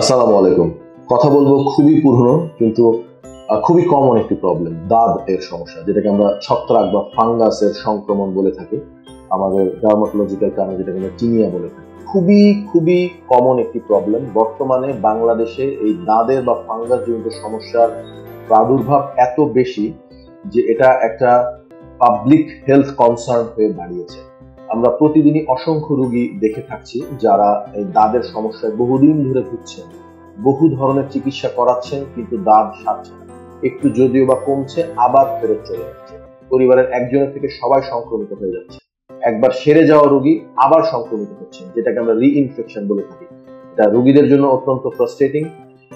আসসালামু আলাইকুম। কথা বলবো খুবই পুরনো কিন্তু খুবই কমন একটি প্রবলেম, দাঁত এর সমস্যা, যেটাকে আমরা ছত্রাক বা ফাঙ্গাসের সংক্রমণ বলে থাকি। আমাদের ডার্মাটোলজিক্যাল টার্মে যেটাকে আমরা টিনিয়া বলে থাকি। খুবই খুবই কমন একটি প্রবলেম। বর্তমানে বাংলাদেশে এই দাঁতের বা ফাঙ্গাস জনিত সমস্যার প্রাদুর্ভাব এত বেশি যে এটা একটা পাবলিক হেলথ কনসার্ন হয়ে দাঁড়িয়েছে। আমরা প্রতিদিনই অসংখ্য রোগী দেখে থাকছি যারা এই দাঁতের সমস্যায় বহুদিন ধরে ভুগছেন, বহু ধরনের চিকিৎসা করাচ্ছেন কিন্তু দাঁত সারছে না। একটু যদিও বা কমছে, আবার ফেরত চলে যাচ্ছে। পরিবারের একজনের থেকে সবাই সংক্রমিত হয়ে যাচ্ছে। একবার সেরে যাওয়া রোগী আবার সংক্রমিত হচ্ছেন, যেটাকে আমরা রিইনফেকশন বলে থাকি। এটা রোগীদের জন্য অত্যন্ত ফ্রাস্ট্রেটিং,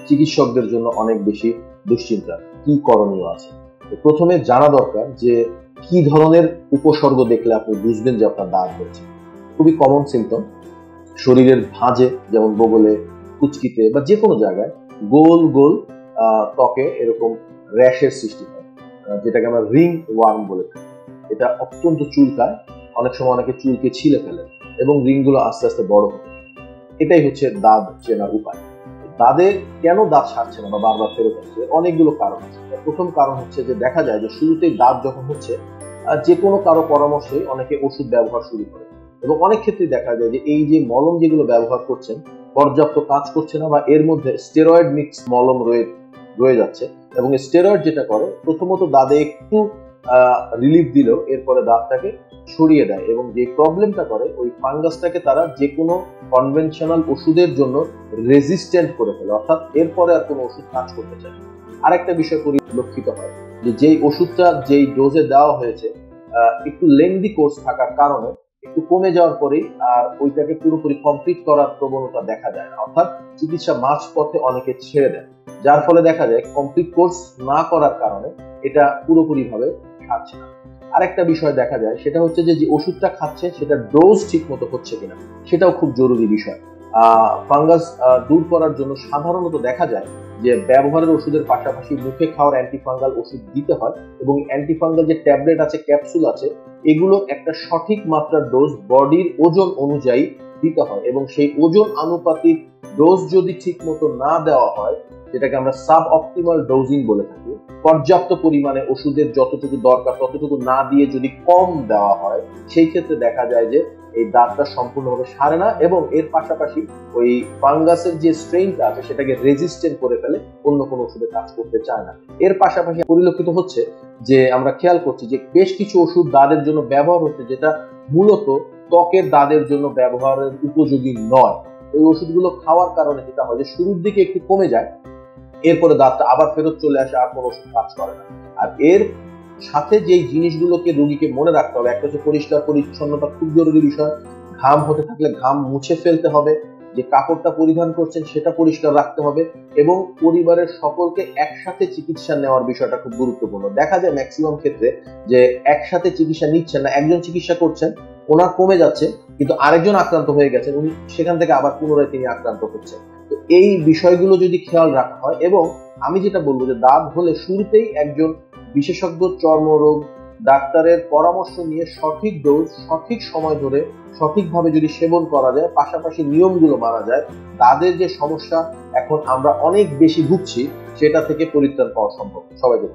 চিকিৎসকদের জন্য অনেক বেশি দুশ্চিন্তা। কি করণীয় আছে? প্রথমে জানা দরকার যে কি ধরনের উপসর্গ দেখলে আপনি বুঝবেন যে আপনার দাঁত হচ্ছে। খুবই কমন সিমটম, শরীরের ভাঁজে, যেমন বগলে, কুচকিতে বা যে কোনো জায়গায় গোল গোল ত্বকে এরকম র্যাশের সৃষ্টি হয়, যেটাকে আমরা রিং ওয়ার্ম বলে থাকি। এটা অত্যন্ত চুলকায়, অনেক সময় অনেকে চুলকে ছিলে ফেলেন এবং রিংগুলো আস্তে আস্তে বড় হয়। এটাই হচ্ছে দাঁত চেনার উপায়। দাঁতে কেন দাঁত সারছে না বা বারবার ফেরত আসছে, অনেকগুলো কারণ আছে। প্রথম কারণ হচ্ছে যে দেখা যায় যে শুরুতেই দাঁত যখন হচ্ছে, যে কোনো কারো পরামর্শে অনেকে ওষুধ ব্যবহার শুরু করে এবং অনেক ক্ষেত্রে দেখা যায় যে এই যে মলম যেগুলো ব্যবহার করছেন পর্যাপ্ত কাজ করছে না বা এর মধ্যে স্টেরয়েড মিক্স মলম রয়ে যাচ্ছে। এবং স্টেরয়েড যেটা করে, প্রথমত দাঁতে একটু রিলিফ দিলেও এরপরে দাঁতটাকে সরিয়ে দেয় এবং যে প্রবলেমটা করে ওই ফাঙ্গাসটাকে তারা যে কোনো কনভেনশনাল ওষুধের জন্য রেজিস্ট্যান্ট করে ফেলে, অর্থাৎ এরপরে আর কোনো ওষুধ কাজ করতে চায়। আরেকটা বিষয় পরিলক্ষিত হয় যে যেই ওষুধটা যেই ডোজে দেওয়া হয়েছে একটু লেন্দি কোর্স থাকার কারণে একটু কমে যাওয়ার পরেই আর ওইটাকে পুরোপুরি কমপ্লিট করার প্রবণতা দেখা যায় না, অর্থাৎ চিকিৎসা মাঝ পথে অনেকে ছেড়ে দেয়, যার ফলে দেখা যায় কমপ্লিট কোর্স না করার কারণে এটা পুরোপুরি ভাবে সারছে না। আরেকটা বিষয় দেখা যায় সেটা হচ্ছে যে ওষুধটা খাচ্ছে সেটা ডোজ ঠিক মতো হচ্ছে কিনা, সেটাও খুব জরুরি বিষয়। ফাঙ্গাস দূর করার জন্য সাধারণত দেখা যায় যে ব্যবহারের ওষুধের পাশাপাশি মুখে খাওয়ার অ্যান্টিফাঙ্গাল ওষুধ দিতে হয় এবং অ্যান্টিফাঙ্গাল যে ট্যাবলেট আছে, ক্যাপসুল আছে, এগুলোর একটা সঠিক মাত্রার ডোজ বডির ওজন অনুযায়ী দিতে হয় এবং সেই ওজন আনুপাতিক ডোজ যদি ঠিক মতো না দেওয়া হয়, যেটাকে আমরা সাব অপটিমাল ডোজিং বলে থাকি, পর্যাপ্ত পরিমাণে ওষুধের যতটুকু দরকার ততটুকু না দিয়ে যদি কম দেওয়া হয়, সেই ক্ষেত্রে দেখা যায় যে এই দাঁতটা সম্পূর্ণভাবে সারে না এবং এর পাশাপাশি ওই ফাঙ্গাসের যে স্ট্রেইনটা আছে সেটাকে রেজিস্ট্যান্ট করে ফেলে, অন্য কোনো ওষুধে কাজ করতে চায় না। এর পাশাপাশি পরিলক্ষিত হচ্ছে যে আমরা খেয়াল করছি যে বেশ কিছু ওষুধ দাঁতের জন্য ব্যবহার হচ্ছে যেটা মূলত ত্বকের দাঁতের জন্য ব্যবহারের উপযোগী নয়। ওই ওষুধগুলো খাওয়ার কারণে যেটা হয় যে শুরুর দিকে একটু কমে যায়, এরপরে দাঁতটা আবার ফেরত চলে আসে, আর কোনো ওষুধ কাজ করে না। আর এর সাথে যেই জিনিসগুলোকে রোগীকে মনে রাখতে হবে, একটা হচ্ছে পরিষ্কার পরিচ্ছন্নতা, খুব জরুরি বিষয়। ঘাম হতে থাকলে ঘাম মুছে ফেলতে হবে, যে কাপড়টা পরিধান করছেন সেটা পরিষ্কার রাখতে হবে এবং পরিবারের সকলকে একসাথে চিকিৎসা নেওয়ার বিষয়টা খুব গুরুত্বপূর্ণ। দেখা যায় ম্যাক্সিমাম ক্ষেত্রে যে একসাথে চিকিৎসা নিচ্ছেন না, একজন চিকিৎসা করছেন, ওনার কমে যাচ্ছে কিন্তু আরেকজন আক্রান্ত হয়ে গেছেন, উনি সেখান থেকে আবার পুনরায় তিনি আক্রান্ত হচ্ছেন। তো এই বিষয়গুলো যদি খেয়াল রাখা হয়, এবং আমি যেটা বলবো যে দাঁত হলে শুরুতেই একজন বিশেষজ্ঞ চর্মরোগ ডাক্তারের পরামর্শ নিয়ে সঠিক ডোজ সঠিক সময় ধরে সঠিকভাবে যদি সেবন করা যায়, পাশাপাশি নিয়মগুলো মানা যায়, দাঁতের যে সমস্যা এখন আমরা অনেক বেশি ভুগছি সেটা থেকে পরিত্রাণ পাওয়া সম্ভব। সবাইকে